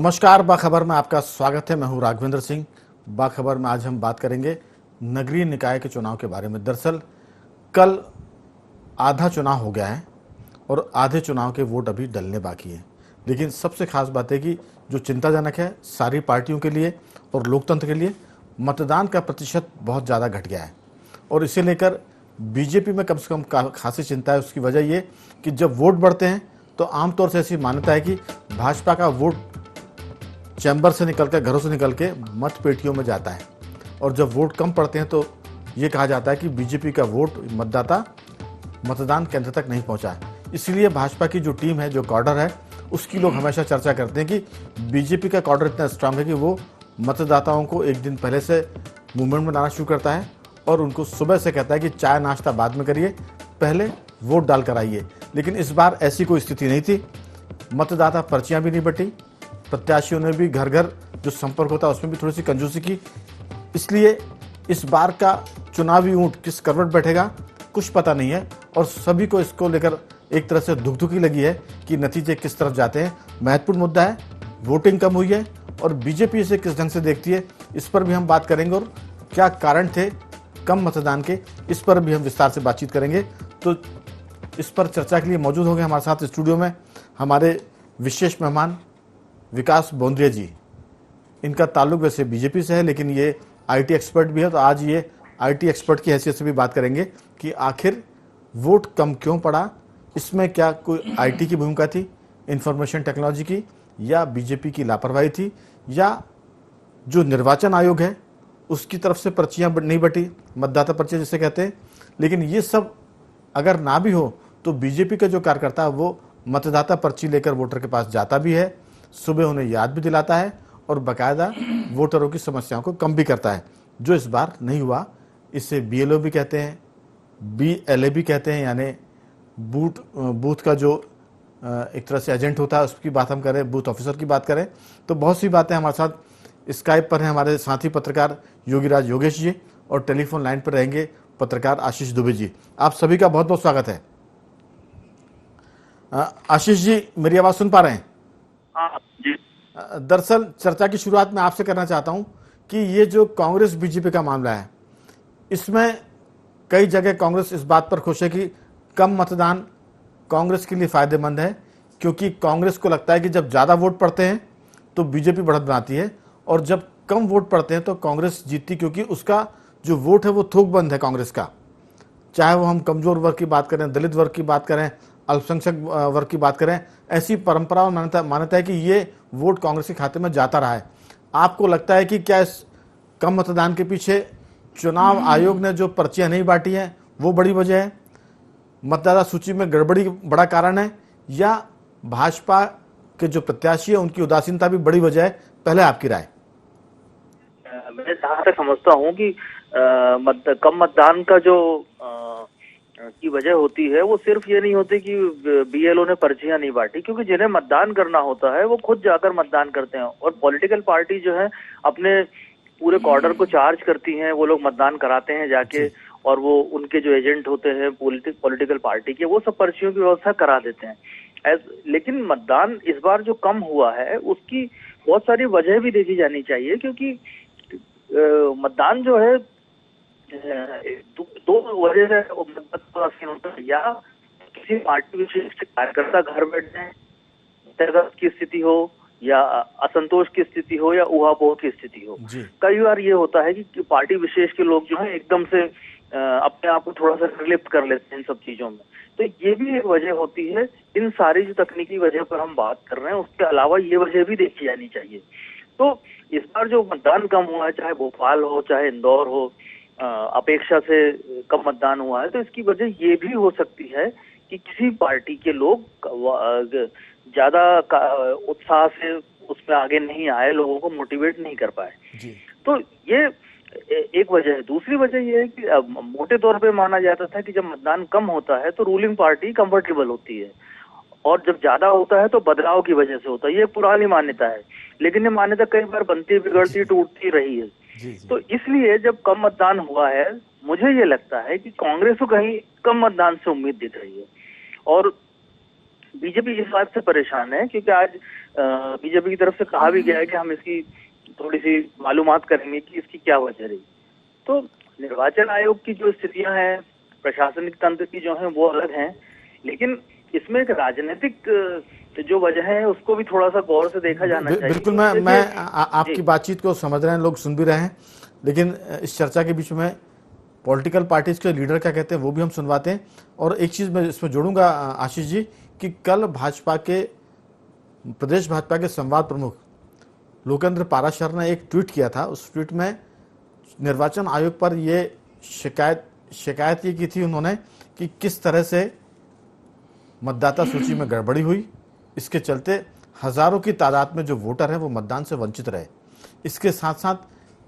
नमस्कार, बाखबर में आपका स्वागत है। मैं हूं राघवेंद्र सिंह। बाखबर में आज हम बात करेंगे नगरीय निकाय के चुनाव के बारे में। दरअसल कल आधा चुनाव हो गया है और आधे चुनाव के वोट अभी डलने बाकी हैं। लेकिन सबसे खास बात है कि जो चिंताजनक है सारी पार्टियों के लिए और लोकतंत्र के लिए, मतदान का प्रतिशत बहुत ज़्यादा घट गया है और इसे लेकर बीजेपी में कम से कम खासी चिंता है। उसकी वजह ये कि जब वोट बढ़ते हैं तो आमतौर से ऐसी मान्यता है कि भाजपा का वोट चैम्बर से निकल कर, घरों से निकल के मत पेटियों में जाता है और जब वोट कम पड़ते हैं तो ये कहा जाता है कि बीजेपी का वोट मतदाता मतदान केंद्र तक नहीं पहुंचा है। इसलिए भाजपा की जो टीम है, जो कॉर्डर है, उसकी लोग हमेशा चर्चा करते हैं कि बीजेपी का कॉर्डर इतना स्ट्रांग है कि वो मतदाताओं को एक दिन पहले से मूवमेंट में लाना शुरू करता है और उनको सुबह से कहता है कि चाय नाश्ता बाद में करिए, पहले वोट डाल कर आइए। लेकिन इस बार ऐसी कोई स्थिति नहीं थी। मतदाता पर्चियां भी नहीं बटी, प्रत्याशियों ने भी घर घर जो संपर्क होता है उसमें भी थोड़ी सी कंजूसी की। इसलिए इस बार का चुनावी ऊंट किस करवट बैठेगा कुछ पता नहीं है और सभी को इसको लेकर एक तरह से धुकधुकी लगी है कि नतीजे किस तरफ जाते हैं। महत्वपूर्ण मुद्दा है, वोटिंग कम हुई है और बीजेपी इसे किस ढंग से देखती है, इस पर भी हम बात करेंगे और क्या कारण थे कम मतदान के, इस पर भी हम विस्तार से बातचीत करेंगे। तो इस पर चर्चा के लिए मौजूद होंगे हमारे साथ स्टूडियो में हमारे विशेष मेहमान विकास बोंद्रिया जी। इनका ताल्लुक वैसे बीजेपी से है लेकिन ये आईटी एक्सपर्ट भी है, तो आज ये आईटी एक्सपर्ट की हैसियत से भी बात करेंगे कि आखिर वोट कम क्यों पड़ा, इसमें क्या कोई आईटी की भूमिका थी, इंफॉर्मेशन टेक्नोलॉजी की, या बीजेपी की लापरवाही थी, या जो निर्वाचन आयोग है उसकी तरफ से पर्चियां नहीं बटी, मतदाता पर्चियां जिसे कहते हैं। लेकिन ये सब अगर ना भी हो तो बीजेपी का जो कार्यकर्ता है वो मतदाता पर्ची लेकर वोटर के पास जाता भी है, सुबह उन्हें याद भी दिलाता है और बाकायदा वोटरों की समस्याओं को कम भी करता है, जो इस बार नहीं हुआ। इसे बीएलओ भी कहते हैं, बीएलए भी कहते हैं, यानी बूथ का जो एक तरह से एजेंट होता है उसकी बात हम करें, बूथ ऑफिसर की बात करें, तो बहुत सी बातें हमारे साथ स्काइप पर हैं हमारे साथी पत्रकार योगीराज योगेश जी और टेलीफोन लाइन पर रहेंगे पत्रकार आशीष दुबे जी। आप सभी का बहुत बहुत स्वागत है। आशीष जी, मेरी आवाज सुन पा रहे हैं? हाँ जी। दरअसल चर्चा की शुरुआत मैं आपसे करना चाहता हूं कि ये जो कांग्रेस बीजेपी का मामला है, इसमें कई जगह कांग्रेस इस बात पर खुश है कि कम मतदान कांग्रेस के लिए फायदेमंद है, क्योंकि कांग्रेस को लगता है कि जब ज़्यादा वोट पड़ते हैं तो बीजेपी बढ़त बनाती है और जब कम वोट पड़ते हैं तो कांग्रेस जीतती, क्योंकि उसका जो वोट है वो थोकबंद है कांग्रेस का। चाहे वो हम कमजोर वर्ग की बात करें, दलित वर्ग की बात करें, अल्पसंख्यक वर्ग की बात करें, ऐसी परंपरा और मान्यता है कि ये वोट कांग्रेस के खाते में जाता रहा है। आपको लगता है कि क्या इस कम मतदान के पीछे चुनाव आयोग ने जो पर्चियां नहीं बांटी हैं वो बड़ी वजह है, मतदाता सूची में गड़बड़ी बड़ा कारण है, या भाजपा के जो प्रत्याशी है उनकी उदासीनता भी बड़ी वजह है? पहले आपकी राय। मैं जहाँ तक समझता हूँ कि कम मतदान का जो की वजह होती है वो सिर्फ ये नहीं होती कि बीएलओ ने पर्चियां नहीं बांटी, क्योंकि जिन्हें मतदान करना होता है वो खुद जाकर मतदान करते हैं और पॉलिटिकल पार्टी जो है अपने पूरे कॉर्डर को चार्ज करती हैं, वो लोग मतदान कराते हैं जाके और वो उनके जो एजेंट होते हैं पॉलिटिकल पार्टी के, वो सब पर्चियों की व्यवस्था करा देते हैं। लेकिन मतदान इस बार जो कम हुआ है उसकी बहुत सारी वजह भी देखी जानी चाहिए, क्योंकि मतदान जो है दो वजह से मतदान होता है, या किसी पार्टी विशेष के कार्यकर्ता घर बैठे हैं, की स्थिति हो या असंतोष की स्थिति हो या ऊहापोह की स्थिति हो। कई बार ये होता है कि पार्टी विशेष के लोग जो है एकदम से अपने आप को थोड़ा सा निर्लिप्त कर लेते हैं इन सब चीजों में, तो ये भी एक वजह होती है। इन सारी जो तकनीकी वजह पर हम बात कर रहे हैं उसके अलावा ये वजह भी देखी जानी चाहिए। तो इस बार जो मतदान कम हुआ है, चाहे भोपाल हो चाहे इंदौर हो, अपेक्षा से कम मतदान हुआ है, तो इसकी वजह ये भी हो सकती है कि किसी पार्टी के लोग ज्यादा उत्साह से उसमें आगे नहीं आए, लोगों को मोटिवेट नहीं कर पाए। तो ये एक वजह है। दूसरी वजह यह है कि मोटे तौर पे माना जाता था कि जब मतदान कम होता है तो रूलिंग पार्टी कंफर्टेबल होती है और जब ज्यादा होता है तो बदलाव की वजह से होता है। ये पुरानी मान्यता है, लेकिन ये मान्यता कई बार बनती बिगड़ती टूटती रही है। तो इसलिए जब कम मतदान हुआ है, मुझे ये लगता है कि कांग्रेस को कहीं कम मतदान से उम्मीद दिख रही है और बीजेपी इस बात से परेशान है क्योंकि आज बीजेपी की तरफ से कहा भी गया है कि हम इसकी थोड़ी सी मालूमात करेंगे कि इसकी क्या वजह रही। तो निर्वाचन आयोग की जो स्थितियां हैं, प्रशासनिक तंत्र की जो हैं वो अलग हैं, लेकिन इसमें एक राजनीतिक जो वजह है उसको भी थोड़ा सा गौर से देखा जाना चाहिए। बिल्कुल, मैं आपकी बातचीत को समझ रहे हैं, लोग सुन भी रहे हैं, लेकिन इस चर्चा के बीच में पॉलिटिकल पार्टीज के लीडर क्या कहते हैं वो भी हम सुनवाते हैं। और एक चीज़ मैं इसमें जोड़ूंगा आशीष जी, कि कल भाजपा के प्रदेश भाजपा के संवाद प्रमुख लोकेंद्र पाराशर ने एक ट्वीट किया था। उस ट्वीट में निर्वाचन आयोग पर ये शिकायत ये की थी उन्होंने कि किस तरह से मतदाता सूची में गड़बड़ी हुई, इसके चलते हजारों की तादाद में जो वोटर हैं वो मतदान से वंचित रहे। इसके साथ साथ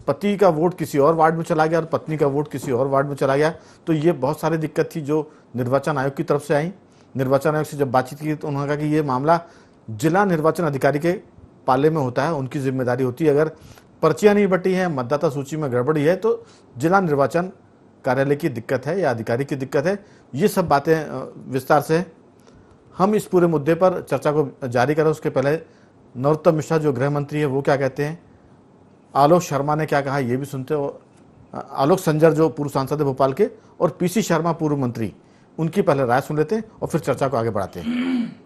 पति का वोट किसी और वार्ड में चला गया और पत्नी का वोट किसी और वार्ड में चला गया। तो ये बहुत सारी दिक्कत थी जो निर्वाचन आयोग की तरफ से आई। निर्वाचन आयोग से जब बातचीत की तो उन्होंने कहा कि ये मामला जिला निर्वाचन अधिकारी के पाले में होता है, उनकी जिम्मेदारी होती है। अगर पर्चियां नहीं बटी हैं, मतदाता सूची में गड़बड़ी है, तो जिला निर्वाचन कार्यालय की दिक्कत है या अधिकारी की दिक्कत है। ये सब बातें विस्तार से हम इस पूरे मुद्दे पर चर्चा को जारी करें। उसके पहले नरोत्तम मिश्रा जो गृह मंत्री है वो क्या कहते हैं, आलोक शर्मा ने क्या कहा ये भी सुनते हो। आलोक संजर जो पूर्व सांसद है भोपाल के, और पीसी शर्मा पूर्व मंत्री, उनकी पहले राय सुन लेते हैं और फिर चर्चा को आगे बढ़ाते हैं।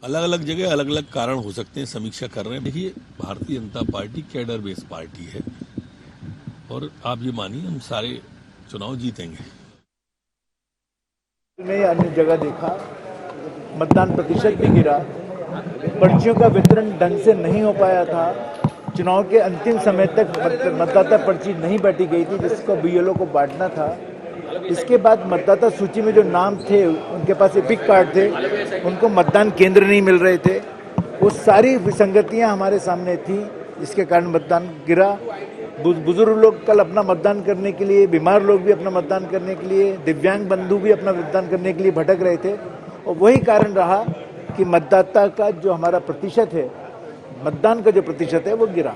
अलग अलग जगह अलग अलग कारण हो सकते हैं, समीक्षा कर रहे हैं। देखिए, Bharatiya Janata party cadre based party है और आप ये मानिए हम सारे चुनाव जीतेंगे। ने अन्य जगह देखा, मतदान प्रतिशत भी गिरा, पर्चियों का वितरण ढंग से नहीं हो पाया था, चुनाव के अंतिम समय तक मतदाता पर्ची नहीं बांटी गई थी जिसको बीएलओ को बांटना था। इसके बाद मतदाता सूची में जो नाम थे, उनके पास एपिक कार्ड थे, उनको मतदान केंद्र नहीं मिल रहे थे। वो सारी विसंगतियां हमारे सामने थी, जिसके कारण मतदान गिरा। बुजुर्ग लोग कल अपना मतदान करने के लिए, बीमार लोग भी अपना मतदान करने के लिए, दिव्यांग बंधु भी अपना मतदान करने के लिए भटक रहे थे। और वही कारण रहा कि मतदाता का जो हमारा प्रतिशत है, मतदान का जो प्रतिशत है वो गिरा।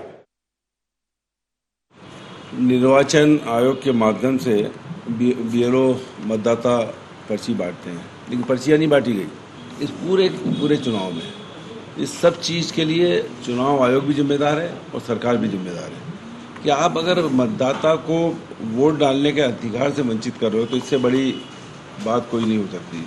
निर्वाचन आयोग के माध्यम से बीएलओ मतदाता पर्ची बांटते हैं, लेकिन पर्चियां नहीं बांटी गई इस पूरे चुनाव में। इस सब चीज़ के लिए चुनाव आयोग भी जिम्मेदार है और सरकार भी जिम्मेदार है कि आप अगर मतदाता को वोट डालने के अधिकार से वंचित कर रहे हो तो इससे बड़ी बात कोई नहीं हो सकती।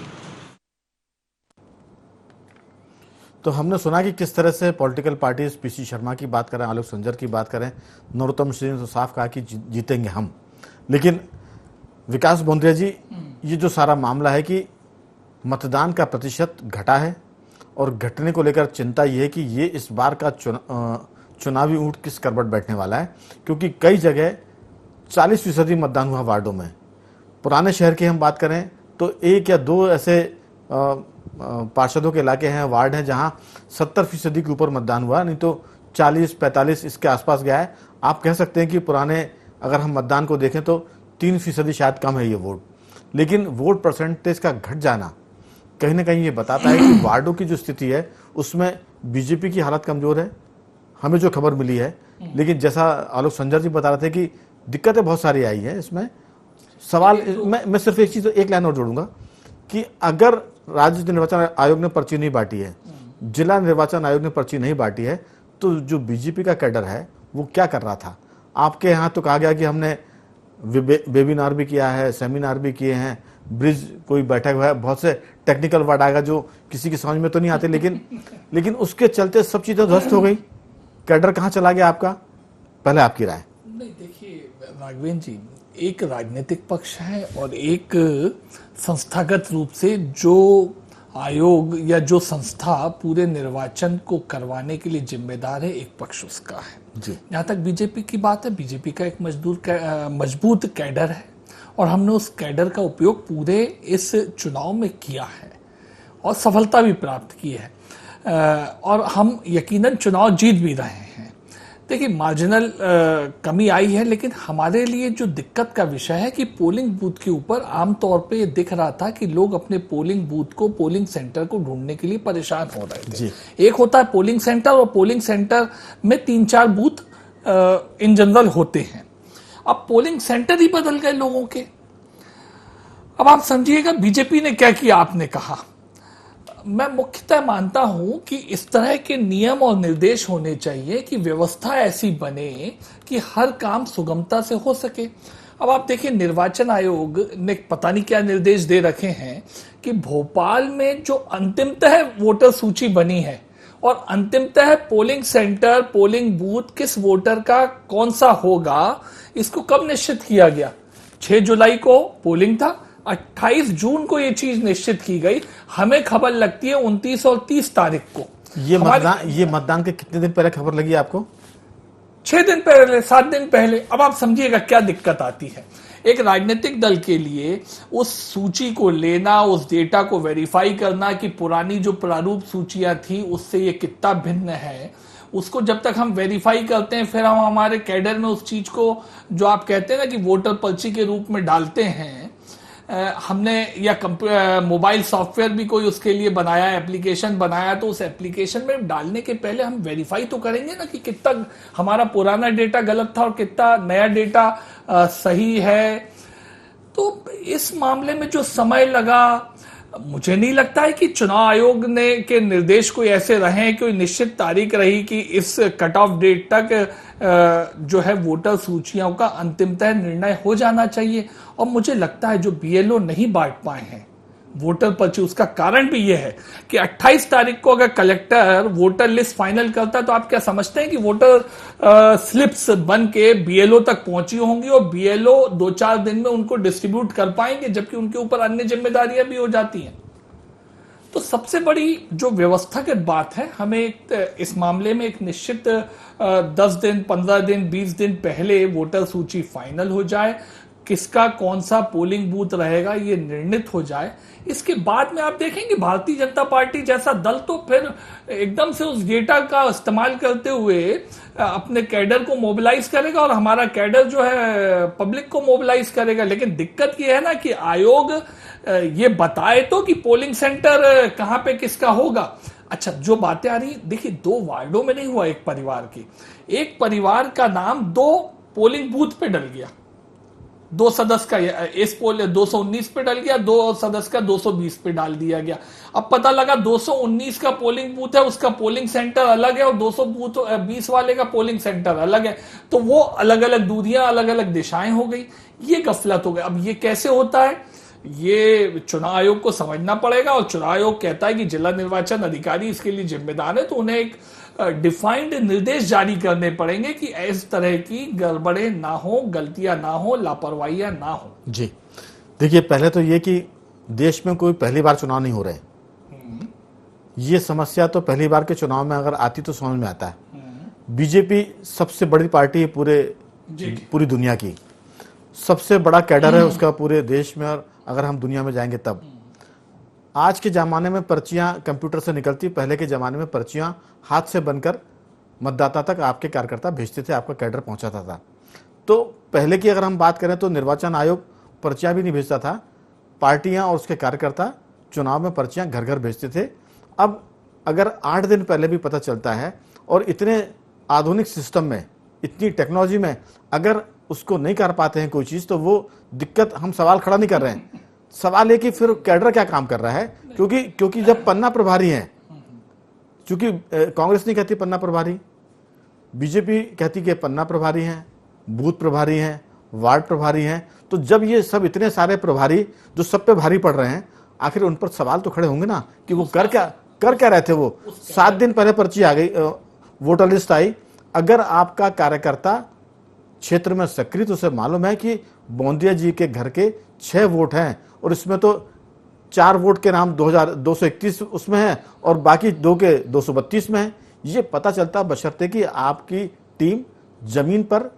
तो हमने सुना कि किस तरह से पॉलिटिकल पार्टीज, पीसी शर्मा की बात करें, आलोक संजर की बात करें, नरोत्तम मिश्रा ने तो साफ कहा कि जीतेंगे हम। लेकिन विकास बोंद्रिया जी, ये जो सारा मामला है कि मतदान का प्रतिशत घटा है और घटने को लेकर चिंता ये है कि ये इस बार का चुनावी ऊंट किस करवट बैठने वाला है, क्योंकि कई जगह 40% मतदान हुआ वार्डों में। पुराने शहर की हम बात करें तो 1 या 2 ऐसे पार्षदों के इलाके हैं, वार्ड हैं जहां 70% के ऊपर मतदान हुआ, नहीं तो 40-45 इसके आसपास गया है। आप कह सकते हैं कि पुराने अगर हम मतदान को देखें तो 3% शायद कम है ये वोट। लेकिन वोट परसेंटेज का घट जाना कहीं ना कहीं ये बताता है कि वार्डों की जो स्थिति है उसमें बीजेपी की हालत कमजोर है, हमें जो खबर मिली है। लेकिन जैसा आलोक संजर जी बता रहे थे कि दिक्कतें बहुत सारी आई हैं इसमें। सवाल मैं सिर्फ एक चीज, एक लाइन और जोड़ूंगा कि अगर राज्य निर्वाचन आयोग ने पर्ची नहीं बांटी है, जिला निर्वाचन आयोग ने पर्ची नहीं बांटी है, तो जो बीजेपी का कैडर है वो क्या कर रहा था? आपके यहाँ तो कहा गया कि हमने वेबिनार भी किया है, सेमिनार भी किए हैं, ब्रिज कोई बैठक हुआ है, बहुत से टेक्निकल वर्ड आएगा जो किसी की समझ में तो नहीं आते, लेकिन उसके चलते सब चीजें ध्वस्त हो गई। कैडर कहाँ चला गया आपका? पहले आपकी राय। नहीं, देखिए राघवेंद्र जी, एक राजनीतिक पक्ष है और एक संस्थागत रूप से जो आयोग या जो संस्था पूरे निर्वाचन को करवाने के लिए जिम्मेदार है, एक पक्ष उसका है जी। जहाँ तक बीजेपी की बात है, बीजेपी का एक मजबूत कैडर है और हमने उस कैडर का उपयोग पूरे इस चुनाव में किया है और सफलता भी प्राप्त की है और हम यकीनन चुनाव जीत भी रहे हैं। देखिए, मार्जिनल कमी आई है, लेकिन हमारे लिए जो दिक्कत का विषय है कि पोलिंग बूथ के ऊपर आमतौर पे ये दिख रहा था कि लोग अपने पोलिंग बूथ को, पोलिंग सेंटर को ढूंढने के लिए परेशान हो रहे थे। एक होता है पोलिंग सेंटर और पोलिंग सेंटर में 3-4 बूथ इन जनरल होते हैं। अब पोलिंग सेंटर ही बदल गए लोगों के। अब आप समझिएगा बीजेपी ने क्या किया, आपने कहा मैं मुख्यतः मानता हूं कि इस तरह के नियम और निर्देश होने चाहिए कि व्यवस्था ऐसी बने कि हर काम सुगमता से हो सके। अब आप देखिए, निर्वाचन आयोग ने पता नहीं क्या निर्देश दे रखे हैं कि भोपाल में जो अंतिमतः वोटर सूची बनी है और अंतिमतः पोलिंग सेंटर, पोलिंग बूथ किस वोटर का कौन सा होगा, इसको कब निश्चित किया गया? 6 जुलाई को पोलिंग था, 28 जून को ये चीज निश्चित की गई। हमें खबर लगती है 29 और 30 तारीख को। ये मतदान के कितने दिन पहले खबर लगी आपको? 6 दिन पहले, 7 दिन पहले। अब आप समझिएगा क्या दिक्कत आती है। एक राजनीतिक दल के लिए उस सूची को लेना, उस डेटा को वेरीफाई करना कि पुरानी जो प्रारूप सूचियां थी उससे ये कितना भिन्न है, उसको जब तक हम वेरीफाई करते हैं, फिर हम हमारे कैडर में उस चीज को, जो आप कहते हैं ना कि वोटर पर्ची के रूप में डालते हैं, हमने या मोबाइल सॉफ्टवेयर भी कोई उसके लिए बनाया, एप्लीकेशन बनाया, तो उस एप्लीकेशन में डालने के पहले हम वेरीफाई तो करेंगे ना कि कितना हमारा पुराना डेटा गलत था और कितना नया डेटा सही है। तो इस मामले में जो समय लगा, मुझे नहीं लगता है कि चुनाव आयोग ने के निर्देश कोई ऐसे रहे, कोई निश्चित तारीख रही कि इस कट ऑफ डेट तक जो है वोटर सूचियों का अंतिमतः निर्णय हो जाना चाहिए। और मुझे लगता है जो बीएलओ नहीं बांट पाए हैं वोटर पर्ची, उसका कारण भी यह है कि 28 तारीख को अगर कलेक्टर वोटर लिस्ट फाइनल करता, तो आप क्या समझते हैं कि वोटर स्लिप्स बन के बीएलओ तक पहुंची होंगी और बीएलओ 2-4 दिन में उनको डिस्ट्रीब्यूट कर पाएंगे, जबकि उनके ऊपर अन्य जिम्मेदारियां भी हो जाती हैं। तो सबसे बड़ी जो व्यवस्थागत बात है, हमें इस मामले में एक निश्चित 10 दिन, 15 दिन, 20 दिन पहले वोटर सूची फाइनल हो जाए, किसका कौन सा पोलिंग बूथ रहेगा ये निर्णित हो जाए। इसके बाद में आप देखेंगे भारतीय जनता पार्टी जैसा दल तो फिर एकदम से उस डेटा का इस्तेमाल करते हुए अपने कैडर को मोबिलाइज करेगा और हमारा कैडर जो है पब्लिक को मोबिलाइज करेगा। लेकिन दिक्कत ये है ना कि आयोग ये बताए तो कि पोलिंग सेंटर कहां पे किसका होगा। अच्छा, जो बातें आ रही, देखिए 2 वार्डों में नहीं हुआ, एक परिवार की, एक परिवार का नाम 2 पोलिंग बूथ पे डल गया, 2 सदस्य का इस पोल 219 पे डल गया, 2 सदस्य का 220 पे डाल दिया गया। अब पता लगा 219 का पोलिंग बूथ है, उसका पोलिंग सेंटर अलग है और 220 वाले का पोलिंग सेंटर अलग है, तो वो अलग अलग दूरियां, अलग अलग दिशाएं हो गई। ये गफलत हो गई। अब ये कैसे होता है, ये चुनाव आयोग को समझना पड़ेगा। और चुनाव आयोग कहता है कि जिला निर्वाचन अधिकारी इसके लिए जिम्मेदार है, तो उन्हें एक डिफाइंड निर्देश जारी करने पड़ेंगे कि इस तरह की गड़बड़े ना हो, गलतियां ना हो, लापरवाहियां ना हो। जी देखिए, पहले तो ये कि देश में कोई पहली बार चुनाव नहीं हो रहे, ये समस्या तो पहली बार के चुनाव में अगर आती तो समझ में आता है। बीजेपी सबसे बड़ी पार्टी है पूरी दुनिया की, सबसे बड़ा कैडर है उसका पूरे देश में, और अगर हम दुनिया में जाएंगे तब। आज के ज़माने में पर्चियां कंप्यूटर से निकलती, पहले के ज़माने में पर्चियां हाथ से बनकर मतदाता तक आपके कार्यकर्ता भेजते थे, आपका कैडर पहुंचाता था। तो पहले की अगर हम बात करें तो निर्वाचन आयोग पर्चियां भी नहीं भेजता था, पार्टियां और उसके कार्यकर्ता चुनाव में पर्चियां घर घर भेजते थे। अब अगर 8 दिन पहले भी पता चलता है, और इतने आधुनिक सिस्टम में, इतनी टेक्नोलॉजी में अगर उसको नहीं कर पाते हैं कोई चीज़, तो वो दिक्कत, हम सवाल खड़ा नहीं कर रहे हैं। सवाल है कि फिर कैडर क्या काम कर रहा है, क्योंकि जब पन्ना प्रभारी हैं, क्योंकि कांग्रेस नहीं कहती पन्ना प्रभारी, बीजेपी कहती कि पन्ना प्रभारी हैं, बूथ प्रभारी हैं, वार्ड प्रभारी हैं, तो जब ये सब इतने सारे प्रभारी जो सब पे भारी पड़ रहे हैं, आखिर उन पर सवाल तो खड़े होंगे ना कि वो कर क्या रहे थे। वो 7 दिन पहले पर्ची आ गई, वोटर लिस्ट आई। अगर आपका कार्यकर्ता क्षेत्र में सक्रिय, तो उसे मालूम है कि बोंदिया जी के घर के 6 वोट हैं, और इसमें तो 4 वोट के नाम 2231 उसमें है और बाकी 2 के 232 में है। ये पता चलता बशर्ते कि आपकी टीम जमीन पर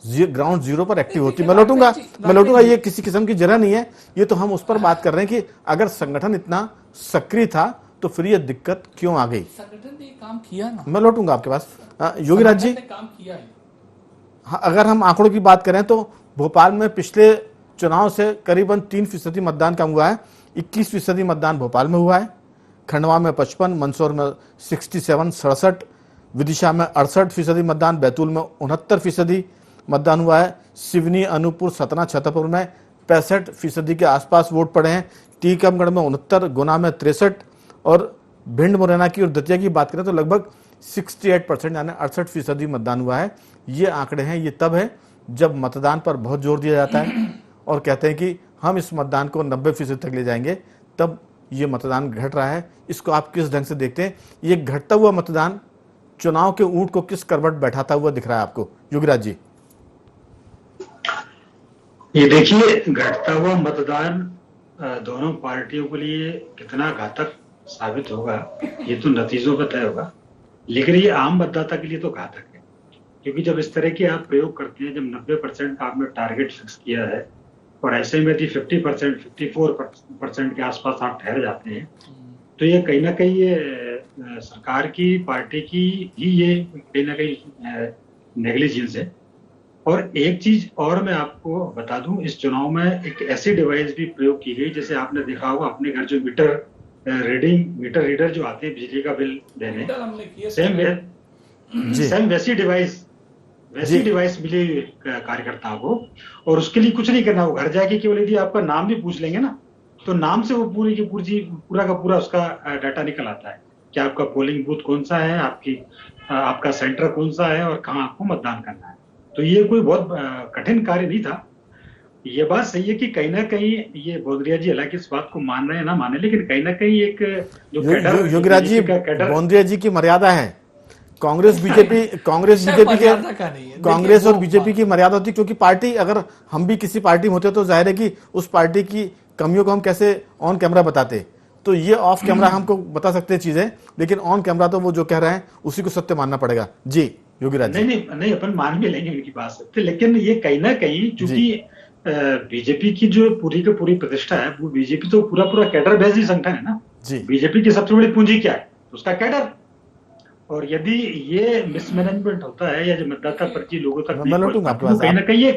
ग्राउंड जीरो पर एक्टिव होती। मैं लौटूंगा, ये किसी किस्म की जरा नहीं है, ये तो हम उस पर बात कर रहे हैं कि अगर संगठन इतना सक्रिय था तो फिर ये दिक्कत क्यों आ गई। संगठन ने काम किया ना, मैं लौटूंगा आपके पास। योगीराज जी, काम किया है। अगर हम आंकड़ों की बात करें तो भोपाल में पिछले चुनाव से करीबन 3% मतदान कम हुआ है। 21% मतदान भोपाल में हुआ है, खंडवा में 55, मंदसौर में 67, विदिशा में 68% मतदान, बैतूल में 69% मतदान हुआ है, सिवनी, अनूपपुर, सतना, छतरपुर में 65% के आसपास वोट पड़े हैं, टीकमगढ़ में 69, गुना में 63 और भिंड मुरैना की और दतिया की बात करें तो लगभग 68% यानी 68% मतदान हुआ है। ये आंकड़े हैं, ये तब है जब मतदान पर बहुत जोर दिया जाता है और कहते हैं कि हम इस मतदान को 90% तक ले जाएंगे, तब ये मतदान घट रहा है। इसको आप किस ढंग से देखते हैं? ये घटता हुआ मतदान चुनाव के ऊंट को किस करवट बैठाता हुआ दिख रहा है आपको, योगीराज जी? ये देखिए, घटता हुआ मतदान दोनों पार्टियों के लिए कितना घातक साबित होगा ये तो नतीजों पर तय होगा, लेकिन ये आम मतदाता के लिए तो घातक है। क्योंकि जब इस तरह के आप प्रयोग करते हैं, जब 90% आपने टारगेट फिक्स किया है और ऐसे में यदि 50%, 54% के आसपास आप ठहर जाते हैं, तो ये कहीं ना कहीं ये सरकार की, पार्टी की ही ये कहीं ना कहीं नेग्लिजेंस है। और एक चीज और मैं आपको बता दूं, इस चुनाव में एक ऐसी डिवाइस भी प्रयोग की गई, जैसे आपने देखा होगा अपने घर जो मीटर रीडर जो आते हैं बिजली का बिल देने, सेम वैसी डिवाइस मिली कार्यकर्ता को, और उसके लिए कुछ नहीं करना, वो घर जाके केवल यदि आपका नाम भी पूछ लेंगे ना, तो नाम से वो पूरा का पूरा उसका डाटा निकल आता है कि आपका पोलिंग बूथ कौन सा है, आपका सेंटर कौन सा है और कहाँ आपको मतदान करना है। तो ये कोई बहुत कठिन कार्य नहीं था। ये बात सही है कि कहीं ना कहीं ये बोंद्रिया जी हालांकि इस बात को मान रहे हैं ना माने, लेकिन कहीं ना कहीं एक जो योगीराज जी, बोंद्रिया जी की मर्यादा है। कांग्रेस और बीजेपी की मर्यादा होती, क्योंकि पार्टी, अगर हम भी किसी पार्टी में होते तो जाहिर है कि उस पार्टी की कमियों को हम कैसे ऑन कैमरा बताते। तो ये ऑफ कैमरा हमको बता सकते हैं चीजें, लेकिन ऑन कैमरा तो वो जो कह रहे हैं उसी को सत्य मानना पड़ेगा। जी योगीराज जी। नहीं, अपन मान भी लेंगे उनकी बात सत्य, लेकिन ये कहीं ना कहीं चूंकि बीजेपी की जो पूरी की पूरी प्रतिष्ठा है, वो बीजेपी तो पूरा कैडर बेस्ड संगठन है ना जी। बीजेपी की सबसे बड़ी पूंजी क्या है? उसका कैडर। और यदि ये मिसमैनेजमेंट होता है या जो मतदाता पर्ची लोगों तक नहीं पहुंचता, तो कहीं ना कहीं ये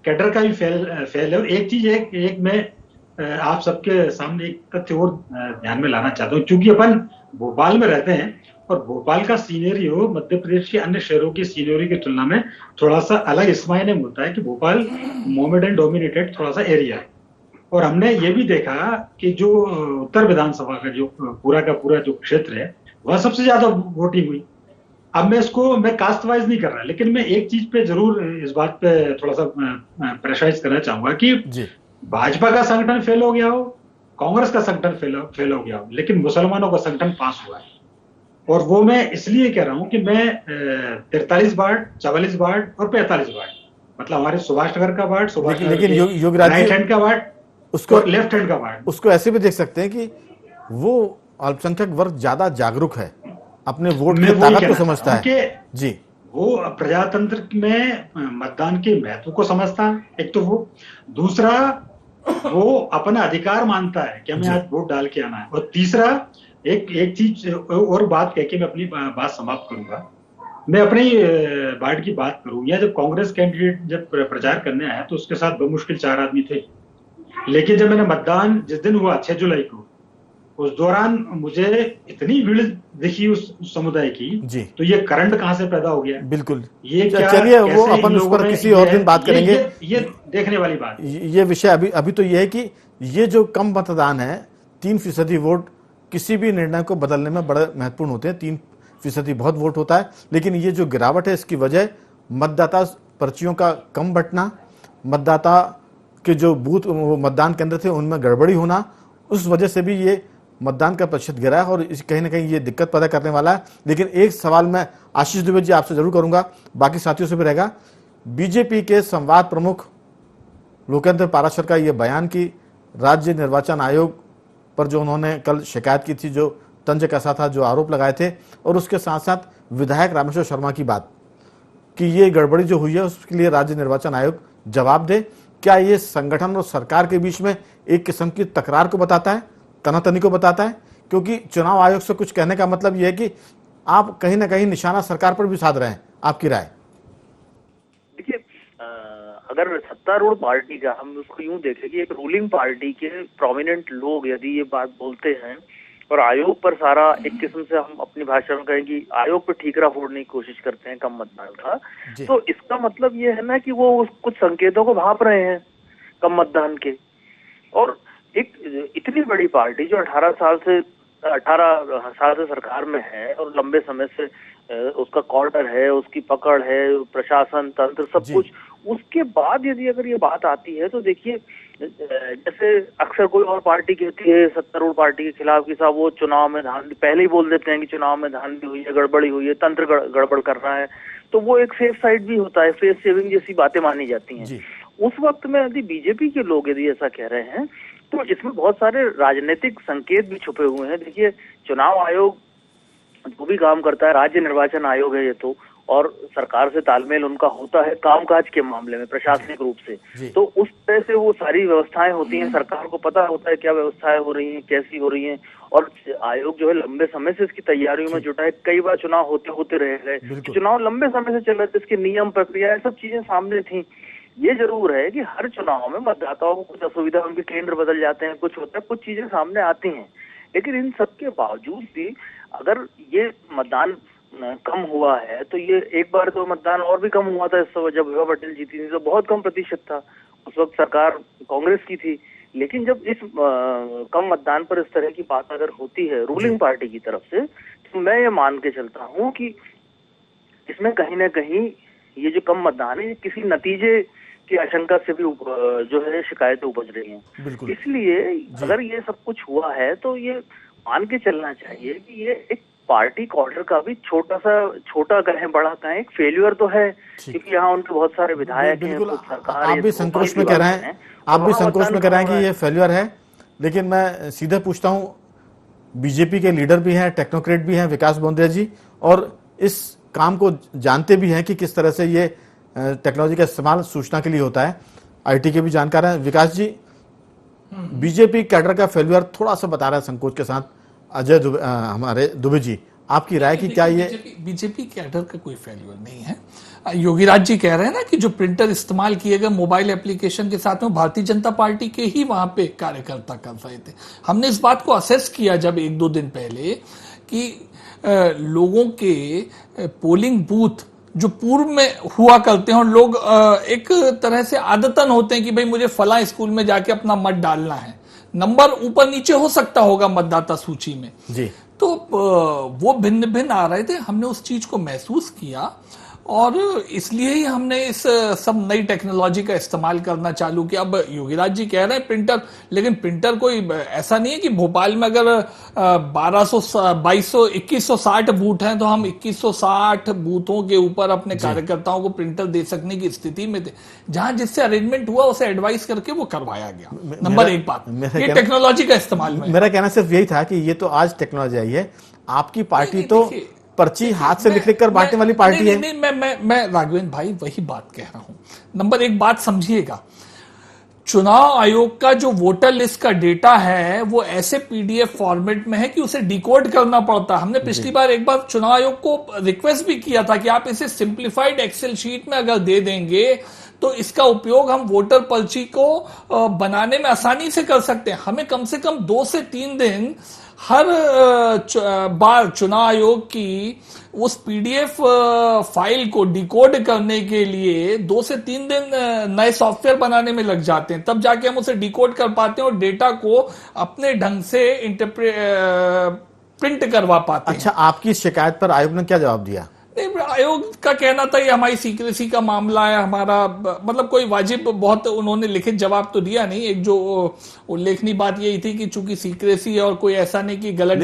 कैडर का भी फेल है। और एक चीज एक मैं आप सबके सामने एक तथ्य और ध्यान में लाना चाहता हूँ, क्योंकि अपन भोपाल में रहते हैं और भोपाल का सीनेरियो मध्य प्रदेश के अन्य शहरों की सीनेरियो की तुलना में थोड़ा सा अलग इस मायने में होता है कि भोपाल मोमेडन डोमिनेटेड थोड़ा सा एरिया है। और हमने ये भी देखा कि जो उत्तर विधानसभा का जो पूरा का पूरा जो क्षेत्र है, वह सबसे ज्यादा वोटिंग हुई। अब मैं कास्ट वाइज नहीं कर रहा, लेकिन मैं एक चीज पे जरूर इस बात पे थोड़ा सा प्रेशराइज करना चाहूंगा कि भाजपा का संगठन फेल हो गया हो, कांग्रेस का संगठन फेल हो गया हो, लेकिन मुसलमानों का संगठन पास हुआ है। और वो मैं इसलिए कह रहा हूं कि मैं 43 वार्ड, 44 वार्ड और 45 वार्ड, मतलब हमारे सुभाष नगर का वार्ड, लेकिन राइट हैंड का वार्ड, उसको लेफ्ट हैंड का वार्ड, उसको ऐसे भी देख सकते हैं कि वो अल्पसंख्यक वर्ग ज्यादा जागरूक है, अपने वोट की ताकत को समझता है जी। वो प्रजातंत्र में मतदान के महत्व को समझता है, एक तो वो, दूसरा वो अपना अधिकार मानता है कि हमें आज वोट डाल के आना है, और तीसरा एक चीज और बात कह के मैं अपनी बात समाप्त करूंगा। मैं अपनी वार्ड की बात करूं, या जब कांग्रेस कैंडिडेट जब प्रचार करने आया तो उसके साथ बमुश्किल 4 आदमी थे, लेकिन जब मैंने मतदान जिस दिन हुआ 6 जुलाई को, उस दौरान मुझे इतनी भीड़ दिखी उस समुदाय की जी। तो ये करंट कहां से पैदा हो गया? बिल्कुल, ये क्या, चलिए वो अपन उस पर किसी और दिन बात करेंगे। ये देखने वाली बात, ये विषय अभी तो ये है कि ये जो कम मतदान है, 3% वोट किसी भी निर्णय को बदलने में बड़े महत्वपूर्ण होते हैं। 3% बहुत वोट होता है, लेकिन ये जो गिरावट है इसकी वजह मतदाता पर्चियों का कम बंटना, मतदाता के जो बूथ मतदान केंद्र थे उनमें गड़बड़ी होना, उस वजह से भी ये मतदान का प्रतिशत गिरा है और कहीं ना कहीं ये दिक्कत पैदा करने वाला है। लेकिन एक सवाल मैं आशीष दुबे जी आपसे जरूर करूंगा, बाकी साथियों से भी रहेगा। बीजेपी के संवाद प्रमुख लोकेंद्र पाराशर का ये बयान कि राज्य निर्वाचन आयोग पर जो उन्होंने कल शिकायत की थी, जो तंज कसा था, जो आरोप लगाए थे, और उसके साथ साथ विधायक रामेश्वर शर्मा की बात कि ये गड़बड़ी जो हुई है उसके लिए राज्य निर्वाचन आयोग जवाब दे, क्या ये संगठन और सरकार के बीच में एक किस्म की तकरार को बताता है, तनातनी को बताता है? क्योंकि चुनाव आयोग से कुछ कहने का मतलब यह है कि आप कहीं ना कहीं निशाना सरकार पर भी साध रहे हैं। आपकी राय? देखिए, अगर सत्तारूढ़ पार्टी का हम उसको यूं देखें कि एक रूलिंग पार्टी के प्रोमिनेंट लोग यदि ये बात बोलते हैं और आयोग पर सारा एक किस्म से हम अपनी भाषा में कहें कि आयोग पर ठीकरा फोड़ने की कोशिश करते हैं कम मतदान का, तो इसका मतलब ये है ना कि वो कुछ संकेतों को भांप रहे हैं कम मतदान के। और एक इतनी बड़ी पार्टी जो 18 साल से 18 साल से सरकार में है और लंबे समय से उसका कॉर्डर है, उसकी पकड़ है, प्रशासन तंत्र सब कुछ, उसके बाद यदि अगर ये बात आती है तो देखिए, जैसे अक्सर कोई और पार्टी कहती है सत्तारूढ़ पार्टी के खिलाफ कि साहब वो चुनाव में धांधली, पहले ही बोल देते हैं कि चुनाव में धांधली हुई है, गड़बड़ी हुई है, तंत्र गड़बड़ कर रहा है, तो वो एक सेफ साइड भी होता है, फेस सेविंग जैसी बातें मानी जाती हैं। उस वक्त में यदि बीजेपी के लोग यदि ऐसा कह रहे हैं तो इसमें बहुत सारे राजनीतिक संकेत भी छुपे हुए हैं। देखिए, चुनाव आयोग जो भी काम करता है, राज्य निर्वाचन आयोग है ये तो, और सरकार से तालमेल उनका होता है कामकाज के मामले में प्रशासनिक रूप से, तो उस तरह से वो सारी व्यवस्थाएं होती हैं, सरकार को पता होता है क्या व्यवस्थाएं हो रही हैं, कैसी हो रही हैं, और आयोग जो है लंबे समय से इसकी तैयारियों में जुटा है। कई बार चुनाव होते रह गए, चुनाव लंबे समय से चल रहे थे, इसके नियम प्रक्रिया सब चीजें सामने थी। ये जरूर है कि हर चुनाव में मतदाताओं को कुछ असुविधा, उनके केंद्र बदल जाते हैं, कुछ होता है, कुछ चीजें सामने आती हैं, लेकिन इन सब के बावजूद भी अगर ये मतदान कम हुआ है तो ये एक बार तो मतदान और भी कम हुआ था इस समय जब विभा पटेल जीती थी, तो बहुत कम प्रतिशत था, उस वक्त सरकार कांग्रेस की थी। लेकिन जब इस कम मतदान पर इस तरह की बात अगर होती है रूलिंग पार्टी की तरफ से, तो मैं ये मान के चलता हूँ कि इसमें कहीं ना कहीं ये जो कम मतदान है, ये किसी नतीजे की आशंका से भी जो है शिकायतें उपज रही हैं। इसलिए अगर ये सब कुछ हुआ है तो ये मान के चलना चाहिए कि ये एक पार्टी कॉर्डर का भी छोटा कहें बड़ा कहें एक फेल्यूर तो है, क्योंकि यहाँ उनके बहुत सारे विधायक हैं, सरकार, आप भी संकोच में कह रहे हैं, आप भी संकोच में कह रहे हैं कि ये फेल्यूर है, लेकिन मैं सीधे पूछता हूँ, बीजेपी के लीडर भी हैं, टेक्नोक्रेट भी हैं विकास बोंद्रे जी, और इस काम को जानते भी हैं कि किस तरह से ये टेक्नोलॉजी का इस्तेमाल सूचना के लिए होता है, आईटी के भी जानकार हैं। विकास जी, बीजेपी कैडर का फेल्यूर थोड़ा सा बता रहा है संकोच के साथ अजय दुबे, हमारे दुबे जी, आपकी राय की क्या? ये बीजेपी कैडर का कोई फेल्यूर नहीं है। योगी राज जी कह रहे हैं ना कि जो प्रिंटर इस्तेमाल किए गए मोबाइल एप्लीकेशन के साथ में भारतीय जनता पार्टी के ही वहां पे कार्यकर्ता कर रहे थे। हमने इस बात को असेस किया जब 1-2 दिन पहले कि लोगों के पोलिंग बूथ जो पूर्व में हुआ करते हैं और लोग एक तरह से आदतन होते हैं कि भाई मुझे फला स्कूल में जाके अपना मत डालना है, नंबर ऊपर नीचे हो सकता होगा मतदाता सूची में जी, तो वो भिन्न भिन्न आ रहे थे। हमने उस चीज को महसूस किया और इसलिए ही हमने इस सब नई टेक्नोलॉजी का इस्तेमाल करना चालू किया। अब योगीराज जी कह रहे हैं प्रिंटर, लेकिन प्रिंटर कोई ऐसा नहीं है कि भोपाल में अगर 2160 बूथ हैं तो हम 2160 बूथों के ऊपर अपने कार्यकर्ताओं को प्रिंटर दे सकने की स्थिति में थे। जहां जिससे अरेंजमेंट हुआ उसे एडवाइस करके वो करवाया गया। नंबर एक बात, ये टेक्नोलॉजी का इस्तेमाल। मेरा कहना सिर्फ यही था कि ये तो आज टेक्नोलॉजी आई है, आपकी पार्टी तो पर्ची हाथ से लिख कर बांटने वाली पार्टी है। मैं राघवेंद्र भाई वही बात कह रहा हूं। नंबर एक बात समझिएगा, चुनाव आयोग का जो वोटर लिस्ट का डेटा है वो ऐसे पीडीएफ फॉर्मेट में है कि उसे डिकोड करना पड़ता है। हमने पिछली बार एक बार चुनाव आयोग को रिक्वेस्ट भी किया था कि आप इसे सिंप्लीफाइड एक्सेल शीट में अगर दे देंगे तो इसका उपयोग हम वोटर पर्ची को बनाने में आसानी से कर सकते हैं। हमें कम से कम 2 से 3 दिन हर बार चुनाव आयोग की उस पीडीएफ फाइल को डिकोड करने के लिए 2 से 3 दिन नए सॉफ्टवेयर बनाने में लग जाते हैं, तब जाके हम उसे डिकोड कर पाते हैं और डेटा को अपने ढंग से प्रिंट करवा पाते हैं। अच्छा, आपकी शिकायत पर आयोग ने क्या जवाब दिया? नहीं, आयोग का कहना था ये हमारी सीक्रेसी का मामला है, हमारा मतलब कोई वाजिब बहुत उन्होंने लिखित जवाब तो दिया नहीं। एक जो उल्लेखनीय बात यही थी कि चूंकि सीक्रेसी है और कोई ऐसा नहीं कि गलत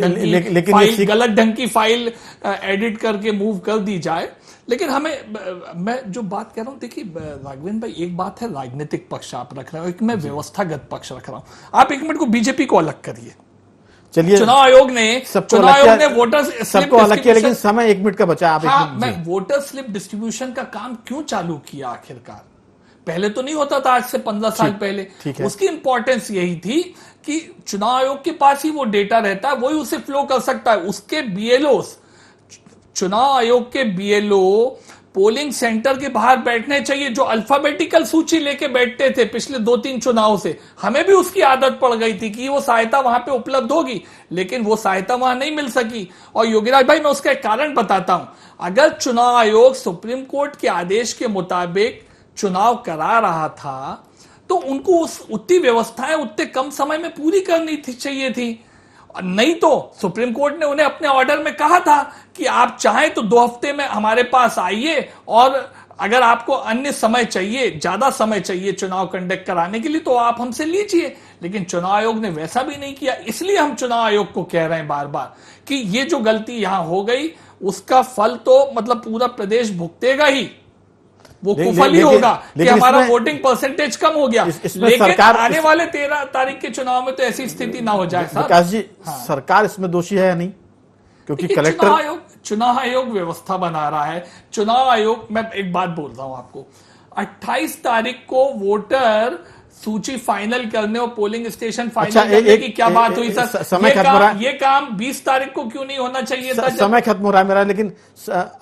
ढंग की फाइल एडिट करके मूव कर दी जाए। लेकिन हमें, मैं जो बात कह रहा हूं, देखिए राघवेंद्र भाई, एक बात है राजनीतिक पक्ष आप रख रहे हो, एक मैं व्यवस्थागत पक्ष रख रहा हूं। आप एक मिनट को बीजेपी को अलग करिए। चलिए, चुनाव आयोग ने वोटर सबको अलग किया, लेकिन समय 1 मिनट का बचा। आप मैं वोटर स्लिप डिस्ट्रीब्यूशन का काम क्यों चालू किया आखिरकार? पहले तो नहीं होता था, आज से 15 साल पहले। उसकी इंपॉर्टेंस यही थी कि चुनाव आयोग के पास ही वो डेटा रहता है, वही उसे फ्लो कर सकता है। उसके बीएलओ, चुनाव आयोग के बीएलओ पोलिंग सेंटर के बाहर बैठने चाहिए, जो अल्फाबेटिकल सूची लेके बैठते थे पिछले 2-3 चुनाव से। हमें भी उसकी आदत पड़ गई थी कि वो सहायता वहां पे उपलब्ध होगी, लेकिन वो सहायता वहां नहीं मिल सकी। और योगीराज भाई, मैं उसका एक कारण बताता हूं। अगर चुनाव आयोग सुप्रीम कोर्ट के आदेश के मुताबिक चुनाव करा रहा था तो उनको उतनी व्यवस्थाएं उतने कम समय में पूरी करनी चाहिए थी। और नहीं तो सुप्रीम कोर्ट ने उन्हें अपने ऑर्डर में कहा था कि आप चाहें तो 2 हफ्ते में हमारे पास आइए, और अगर आपको अन्य समय चाहिए, ज्यादा समय चाहिए चुनाव कंडक्ट कराने के लिए, तो आप हमसे लीजिए। लेकिन चुनाव आयोग ने वैसा भी नहीं किया। इसलिए हम चुनाव आयोग को कह रहे हैं बार बार कि ये जो गलती यहां हो गई उसका फल तो मतलब पूरा प्रदेश भुगतेगा ही, वो कुफल ही होगा कि हमारा वोटिंग परसेंटेज कम हो गया। लेकिन सरकार आने वाले 13 तारीख के चुनाव में तो ऐसी स्थिति ना हो जाए। विकास जी, सरकार इसमें दोषी है या नहीं? क्योंकि कलेक्टर चुनाव आयोग व्यवस्था बना रहा है। चुनाव आयोग, मैं एक बात बोल रहा हूं आपको, 28 तारीख को वोटर सूची फाइनल करने और पोलिंग स्टेशन फाइनल करने की क्या बात हुई सर? समय खत्म हो रहा है। ये काम 20 तारीख को क्यों नहीं होना चाहिए था? समय खत्म हो रहा है मेरा, लेकिन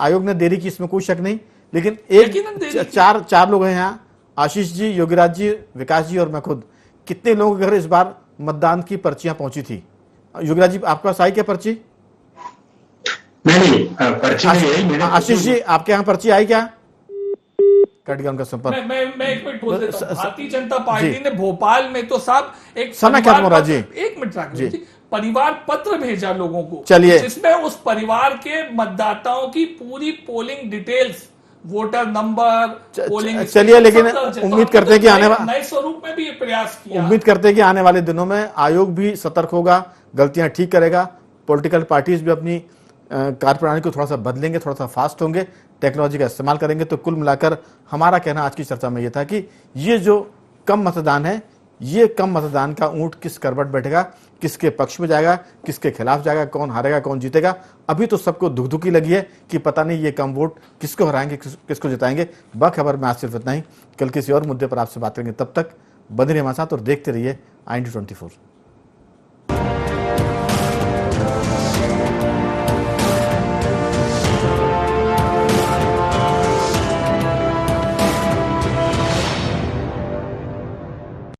आयोग ने देरी की, इसमें कोई शक नहीं। लेकिन एक चार लोग हैं यहाँ, आशीष जी, योगीराज जी, विकास जी और मैं खुद। कितने लोगों के घर इस बार मतदान की पर्चियां पहुंची थी? योगीराज जी, आपके पास आई क्या पर्ची? नहीं, पर्ची नहीं। आशीष जी, आपके यहाँ पर्ची आई क्या? कट गया उनका संपर्क। मैं एक मिनट बोल देता हूं। भारतीय जनता पार्टी ने भोपाल में तो साहब एक समय खत्म हो रहा जी, 1 मिनट रखिए जी, परिवार पत्र भेजा लोगों को, चलिए, जिसमें उस परिवार के मतदाताओं की पूरी polling details, voter number, polling, चलिए, लेकिन उम्मीद करते हैं कि आने वाले नए स्वरूप में भी ये प्रयास किया। उम्मीद करते हैं कि आने वाले दिनों में आयोग भी सतर्क होगा, गलतियां ठीक करेगा, पॉलिटिकल पार्टीज भी अपनी कार्यप्रणाली को थोड़ा सा बदलेंगे, थोड़ा सा फास्ट होंगे, टेक्नोलॉजी का इस्तेमाल करेंगे। तो कुल मिलाकर हमारा कहना आज की चर्चा में यह था कि ये जो कम मतदान है, ये कम मतदान का ऊंट किस करवट बैठेगा, किसके पक्ष में जाएगा, किसके खिलाफ जाएगा, कौन हारेगा, कौन जीतेगा, अभी तो सबको धुकधुकी लगी है कि पता नहीं ये कम वोट किसको हराएंगे, किसको जिताएंगे। बाखबर में आज सिर्फ इतना ही। कल किसी और मुद्दे पर आपसे बात करेंगे। तब तक बने रहिए हमारे साथ और देखते रहिए IND24।